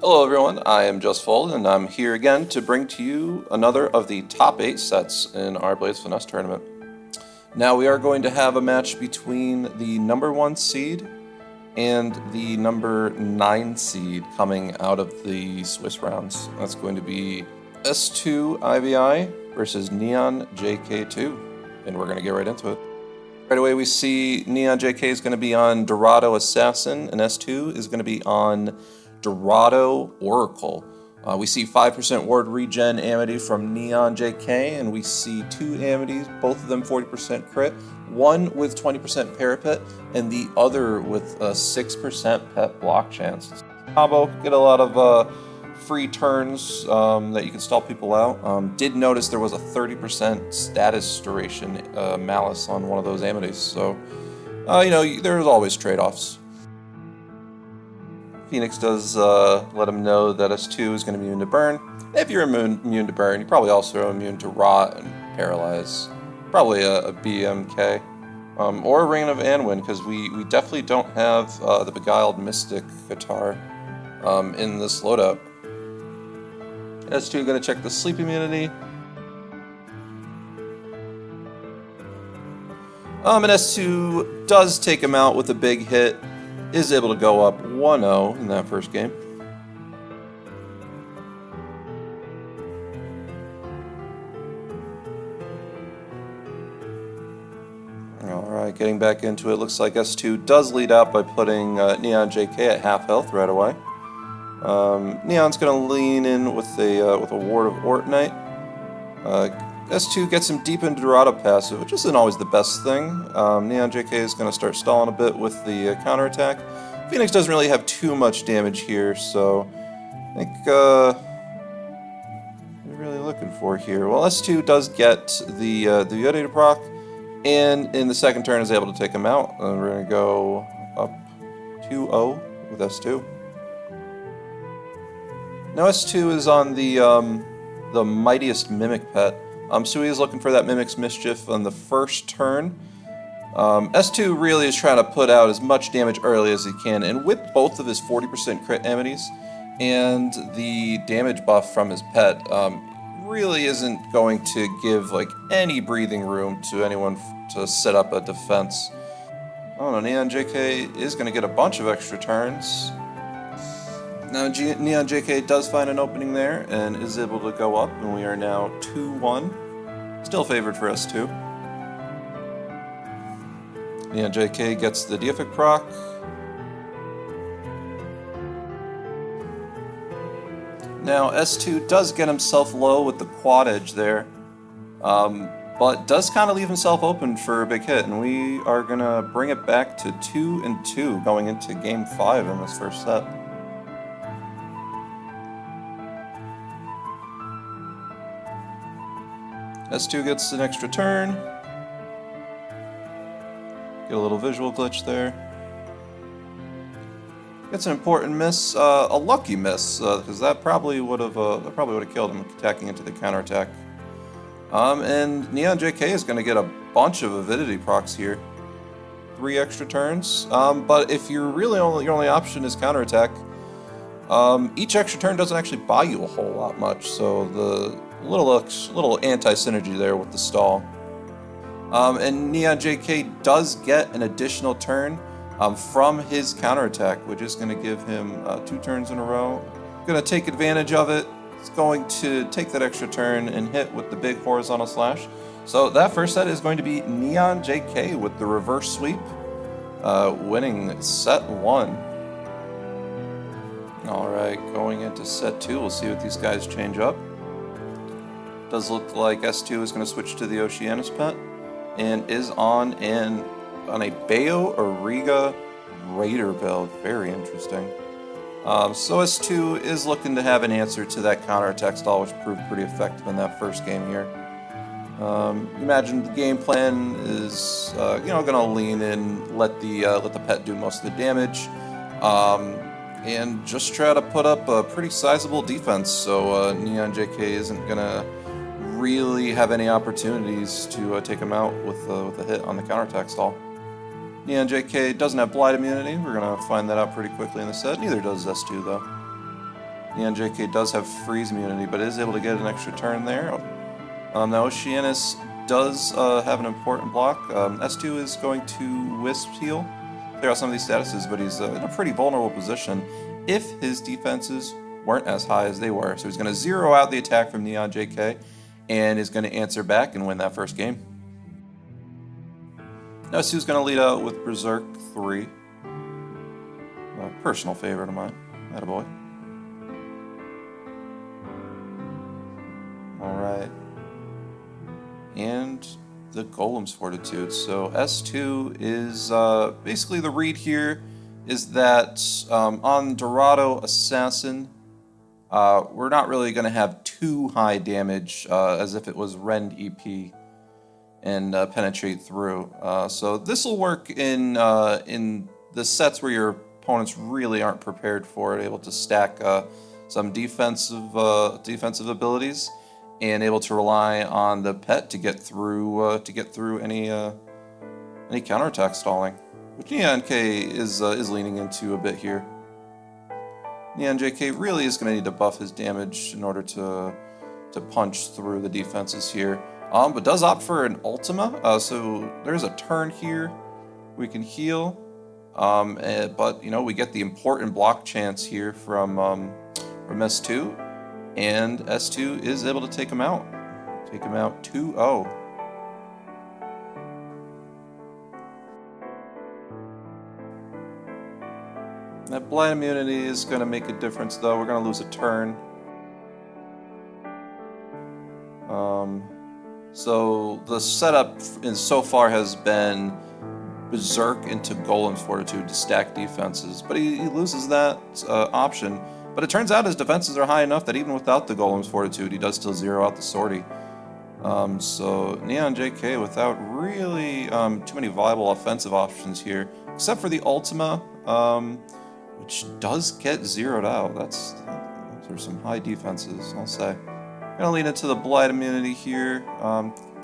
Hello everyone, I am Just Fold, and I'm here again to bring to you another of the top 8 sets in our Blades Finesse tournament. Now we are going to have a match between the number 1 seed and the number 9 seed coming out of the Swiss rounds. That's going to be S2iVi versus NeonJK2, and we're going to get right into it. Right away we see NeonJK is going to be on Dorado Assassin, and S2 is going to be on Dorado Oracle. We see 5% ward regen Amity from NeonJK, and we see 2 Amities, both of them 40% crit, one with 20% parapet, and the other with a 6% pet block chance. Combo, get a lot of free turns that you can stall people out. Did notice there was a 30% status duration malice on one of those Amities, so there's always trade-offs. Phoenix does let him know that S2 is going to be immune to burn. If you're immune to burn, you're probably also immune to rot and paralyze. Probably a BMK. Or a Ring of Anwin, because we definitely don't have the Beguiled Mystic guitar in this loadout. S2 going to check the sleep immunity. And S2 does take him out with a big hit. Is able to go up 1-0 in that first game. Alright, getting back into it, looks like S2 does lead out by putting NeonJK at half health right away. Neon's going to lean in with a Ward of Ortonite. S2 gets him deep into Dorado passive, which isn't always the best thing. NeonJK is going to start stalling a bit with the counterattack. Phoenix doesn't really have too much damage here, so I think what are we really looking for here? Well, S2 does get the Yeti to proc, and in the second turn is able to take him out. And we're going to go up 2-0 with S2. Now S2 is on the mightiest Mimic pet. So he is looking for that Mimic's Mischief on the first turn. S2 really is trying to put out as much damage early as he can, and with both of his 40% crit Amities and the damage buff from his pet, really isn't going to give any breathing room to anyone to set up a defense. Oh no, NeonJK is going to get a bunch of extra turns. Now NeonJK does find an opening there and is able to go up, and we are now 2-1. Still favored for S2. NeonJK gets the Deific proc. Now S2 does get himself low with the quad edge there, but does kind of leave himself open for a big hit, and we are going to bring it back to 2-2 going into Game 5 in this first set. S2 gets an extra turn. Get a little visual glitch there. Gets an important miss, a lucky miss, because that probably would have killed him attacking into the counterattack. And NeonJK is going to get a bunch of avidity procs here. 3 extra turns. But if you're really your only option is counterattack, each extra turn doesn't actually buy you a whole lot much. So the little anti-synergy there with the stall. And NeonJK does get an additional turn from his counterattack, which is going to give him 2 turns in a row. Going to take advantage of it. It's going to take that extra turn and hit with the big horizontal slash. So that first set is going to be NeonJK with the reverse sweep, winning set 1. Alright, going into set 2, we'll see what these guys change up. Does look like S2 is going to switch to the Oceanus pet and is on a Bayo Origa Raider build. Very interesting. So S2 is looking to have an answer to that counterattack stall, which proved pretty effective in that first game here. Imagine the game plan is going to lean in, let the pet do most of the damage, and just try to put up a pretty sizable defense. So NeonJK isn't going to really have any opportunities to take him out with a hit on the counterattack stall. NeonJK doesn't have Blight immunity. We're going to find that out pretty quickly in the set. Neither does S2, though. NeonJK does have freeze immunity, but is able to get an extra turn there. Now Oceanus does have an important block. S2 is going to Wisp heal, clear out some of these statuses, but he's in a pretty vulnerable position if his defenses weren't as high as they were. So he's going to zero out the attack from NeonJK and is going to answer back and win that first game. Now S2's going to lead out with Berserk 3. A personal favorite of mine. Attaboy. Alright. And the Golem's Fortitude. So S2 is basically the read here is that on Dorado Assassin, we're not really going to have too high damage as if it was Rend EP and penetrate through. So this will work in the sets where your opponents really aren't prepared for it, able to stack some defensive abilities, and able to rely on the pet to get through any counterattack stalling, which NeonK is leaning into a bit here. NeonJK really is going to need to buff his damage in order to punch through the defenses here. But does opt for an Ultima, so there's a turn here we can heal. But you know, we get the important block chance here from S2, and S2 is able to take him out. Take him out 2-0. That blind immunity is going to make a difference, though. We're going to lose a turn. So the setup so far has been Berserk into Golem's Fortitude to stack defenses, but he loses that option. But it turns out his defenses are high enough that even without the Golem's Fortitude, he does still zero out the sortie. So NeonJK without really too many viable offensive options here, except for the Ultima, which does get zeroed out. Those are some high defenses, I'll say. Gonna lean into the Blight immunity here.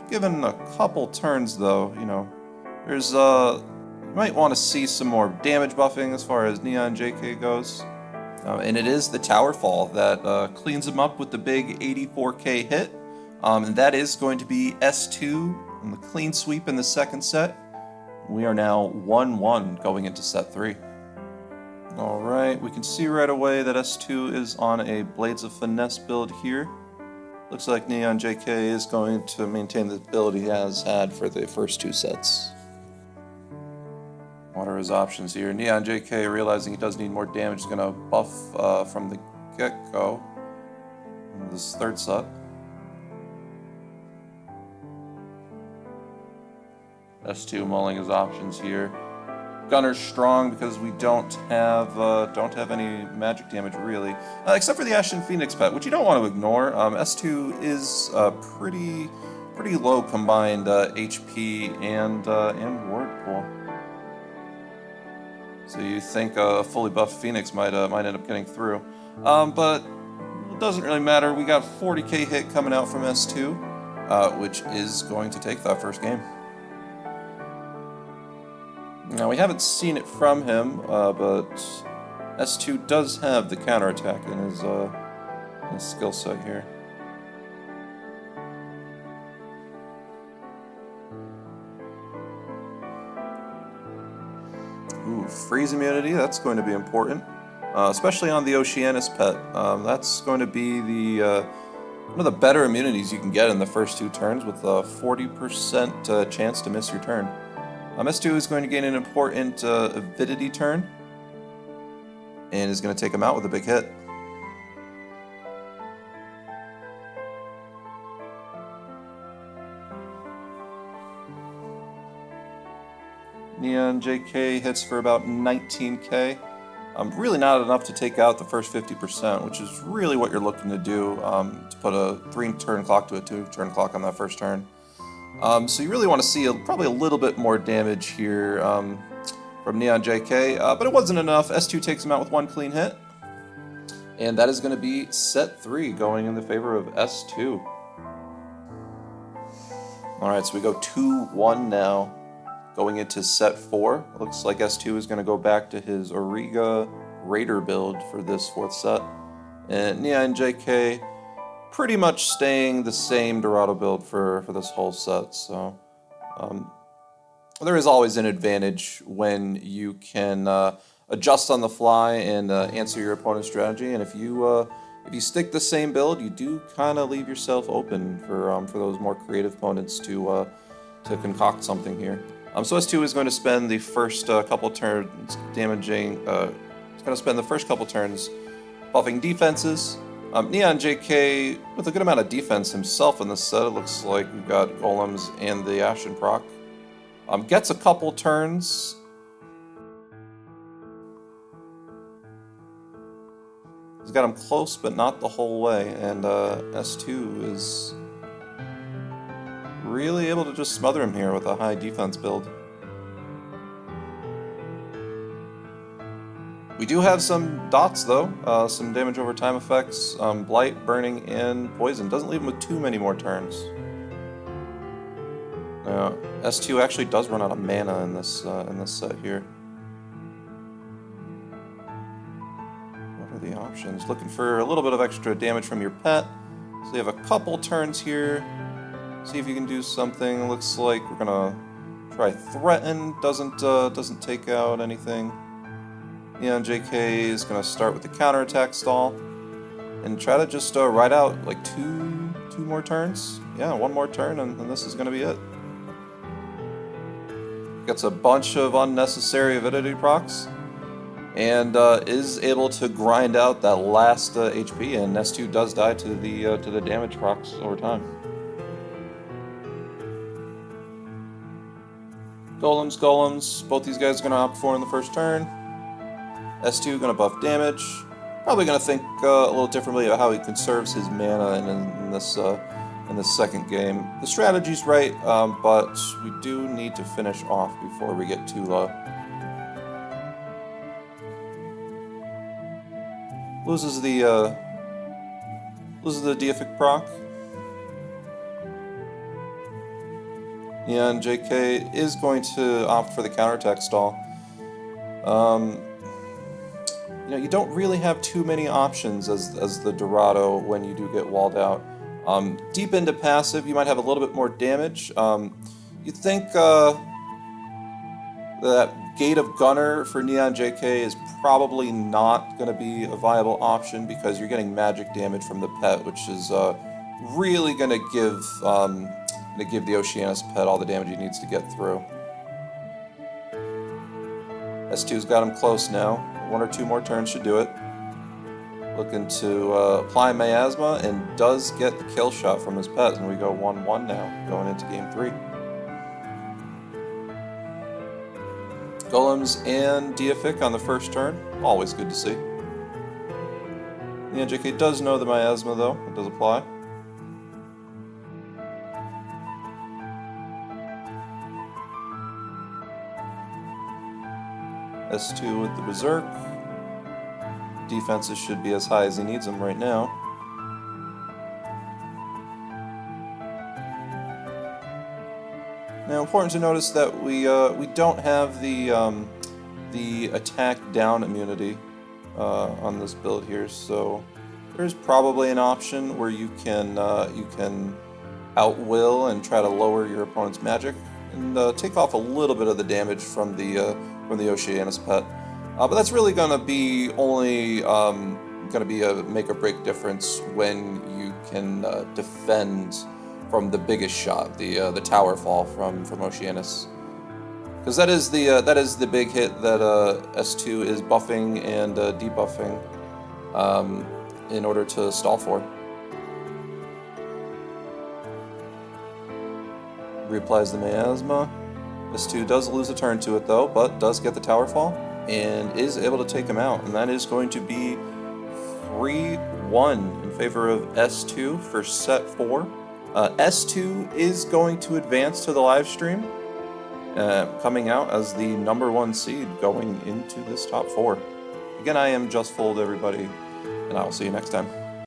Given a couple turns, though, you know, there's you might want to see some more damage buffing as far as NeonJK goes. And it is the Tower Fall that cleans him up with the big 84k hit. And that is going to be S2 on the clean sweep in the second set. We are now 1-1 going into set 3. Alright, we can see right away that S2 is on a Blades of Finesse build here. Looks like NeonJK is going to maintain the build he has had for the first two sets. What are his options here? NeonJK, realizing he does need more damage, is going to buff from the get-go in this third set. S2 mulling his options here. Gunner's strong because we don't have any magic damage really, except for the Ashen Phoenix pet, which you don't want to ignore. S2 is pretty low combined HP and ward pool. So you think a fully buffed Phoenix might end up getting through, but it doesn't really matter. We got 40k hit coming out from S2, which is going to take that first game. Now, we haven't seen it from him, but S2 does have the counterattack in his skill set here. Ooh, freeze immunity, that's going to be important, especially on the Oceanus pet. That's going to be one of the better immunities you can get in the first two turns with a 40% chance to miss your turn. S2 is going to gain an important avidity turn, and is going to take him out with a big hit. NeonJK hits for about 19k. Really not enough to take out the first 50%, which is really what you're looking to do, to put a 3-turn clock to a 2-turn clock on that first turn. So you really want to see probably a little bit more damage here from NeonJK, but it wasn't enough. S2 takes him out with one clean hit, and that is going to be set 3 going in the favor of S2. Alright, so we go 2-1 now, going into set 4. It looks like S2 is going to go back to his Auriga Raider build for this fourth set. And NeonJK pretty much staying the same Dorado build for this whole set, so there is always an advantage when you can adjust on the fly and answer your opponent's strategy, and if you stick the same build, you do kind of leave yourself open for those more creative opponents to concoct something here. So S2 is going to spend the first couple turns damaging. It's going to spend the first couple turns buffing defenses. NeonJK with a good amount of defense himself in this set. It looks like we've got golems and the Ashen proc. Gets a couple turns. He's got him close, but not the whole way, and S2 is really able to just smother him here with a high defense build. We do have some dots, though, some damage over time effects, blight, burning, and poison. Doesn't leave him with too many more turns. Now, S2 actually does run out of mana in this set here. What are the options? Looking for a little bit of extra damage from your pet. So you have a couple turns here. See if you can do something. Looks like we're gonna try threaten. Doesn't take out anything. NeonJK is gonna start with the counterattack stall and try to just ride out like two more turns. Yeah, one more turn, and this is gonna be it. Gets a bunch of unnecessary avidity procs, and is able to grind out that last HP. And S2 does die to the damage procs over time. Golems. Both these guys are gonna opt for in the first turn. S2 gonna buff damage. Probably gonna think a little differently about how he conserves his mana in this second game. The strategy's right, but we do need to finish off before we get too low. Loses the deific proc. NeonJK is going to opt for the counterattack stall. You don't really have too many options as the Dorado when you do get walled out. Deep into passive, you might have a little bit more damage. You think that Gate of Gunner for NeonJK is probably not going to be a viable option because you're getting magic damage from the pet, which is really going to give the Oceanus pet all the damage he needs to get through. S2's got him close now. One or two more turns should do it. Looking to apply Miasma, and does get the kill shot from his pet, and we go 1-1 now, going into game 3. Golems and Deific on the first turn, always good to see. NeonJK does know the Miasma though, it does apply. S2 with the Berserk. Defenses should be as high as he needs them right now. Now, important to notice that we don't have the attack down immunity on this build here, so there's probably an option where you can outwill and try to lower your opponent's magic and take off a little bit of the damage from the Oceanus pet. But that's really going to be only going to be a make or break difference when you can defend from the biggest shot, the tower fall from Oceanus, because that is the big hit that S2 is buffing and debuffing in order to stall for. Reapplies the Miasma. S2 does lose a turn to it though, but does get the tower fall and is able to take him out, and that is going to be 3-1 in favor of S2 for set 4. S2 is going to advance to the live stream, coming out as the #1 seed going into this top 4. Again, I am JustFold, everybody, and I will see you next time.